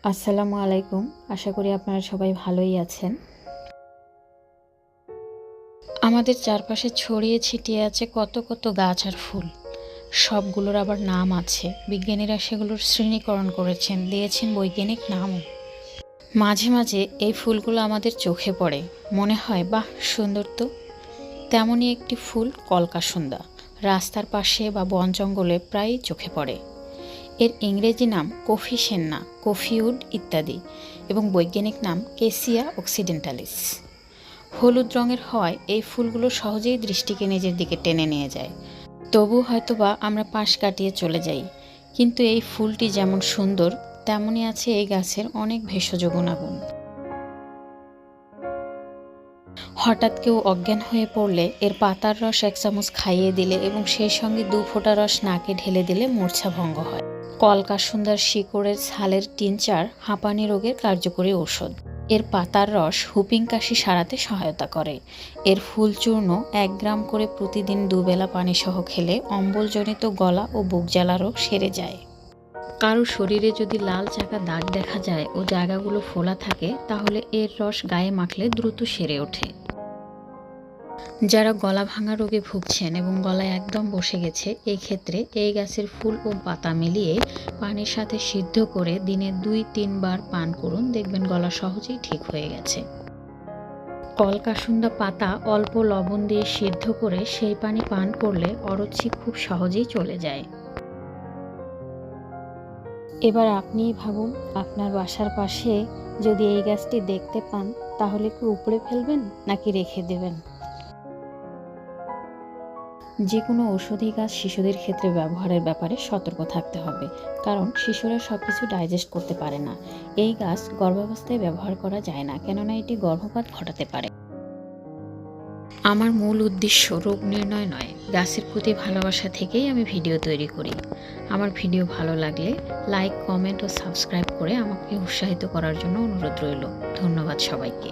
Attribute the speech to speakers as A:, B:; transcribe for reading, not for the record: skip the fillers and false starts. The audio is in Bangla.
A: আসসালামু আলাইকুম। আশা করি আপনারা সবাই ভালোই আছেন। আমাদের চারপাশে ছড়িয়ে ছিটিয়ে আছে কত কত গাছ আর ফুল। সবগুলোর আবার নাম আছে। বিজ্ঞানীরা সেগুলোর শ্রেণীকরণ করেছেন, দিয়েছেন বৈজ্ঞানিক নামও। মাঝে মাঝে এই ফুলগুলো আমাদের চোখে পড়ে, মনে হয় বাহ সুন্দর তো। তেমনই একটি ফুল কলকাসুন্দা। রাস্তার পাশে বা বন জঙ্গলে প্রায়ই চোখে পড়ে। এর ইংরেজি নাম কফি সেন্না, কফিউড ইত্যাদি, এবং বৈজ্ঞানিক নাম কেসিয়া অক্সিডেন্টালিস। হলুদ রঙের হওয়ায় এই ফুলগুলো সহজেই দৃষ্টিকে নিজের দিকে টেনে নিয়ে যায়। তবু হয়তোবা আমরা পাশ কাটিয়ে চলে যাই। কিন্তু এই ফুলটি যেমন সুন্দর, তেমনই আছে এই গাছের অনেক ভেষজ গুণাগুণ। হঠাৎ কেউ অজ্ঞান হয়ে পড়লে এর পাতার রস 1 চামচ খাইয়ে দিলে এবং সেই সঙ্গে 2 ফোঁটা রস নাকে ঢেলে দিলে মূর্ছা ভঙ্গ হয়। কলকাসুন্দার শিকড়ের ছালের টিনচার হাঁপানি রোগের কার্যকরী ঔষধ। এর পাতার রস হুপিং কাশি সারাতে সহায়তা করে। এর ফুল চূর্ণ 1 গ্রাম করে প্রতিদিন 2 বেলা পানি সহ খেলে অম্বলজনিত গলা ও বুক জ্বালা রোগ সেরে যায়। কারো শরীরে যদি লাল চাকা দাগ দেখা যায় ও জায়গাগুলো ফোলা থাকে, তাহলে এর রস গায়ে মাখলে দ্রুত সেরে ওঠে। যারা গলা ভাঙা রোগে ভুগছেন এবং গলায় একদম বসে গেছে, এই ক্ষেত্রে এই গাছের ফুল ও পাতা মিলিয়ে পানির সাথে সিদ্ধ করে দিনে 2-3 বার পান করুন, দেখবেন গলা সহজেই ঠিক হয়ে গেছে। কলকাসুন্দা পাতা অল্প লবণ দিয়ে সিদ্ধ করে সেই পানি পান করলে অরুচি খুব সহজেই চলে যায়। এবার আপনিই ভাবুন, আপনার বাসার পাশে যদি এই গাছটি দেখতে পান, তাহলে কি উপড়ে ফেলবেন নাকি রেখে দেবেন? যে কোনো ঔষধি গাছ শিশুদের ক্ষেত্রে ব্যবহারের ব্যাপারে সতর্ক থাকতে হবে, কারণ শিশুরা সবকিছু ডাইজেস্ট করতে পারে না। এই গাছ গর্ভাবস্থায় ব্যবহার করা যায় না, কেননা এটি গর্ভপাত ঘটাতে পারে। আমার মূল উদ্দেশ্য রোগ নির্ণয় নয়, গাছের প্রতি ভালোবাসা থেকেই আমি ভিডিও তৈরি করি। আমার ভিডিও ভালো লাগলে লাইক, কমেন্ট ও সাবস্ক্রাইব করে আমাকে উৎসাহিত করার জন্য অনুরোধ রইল। ধন্যবাদ সবাইকে।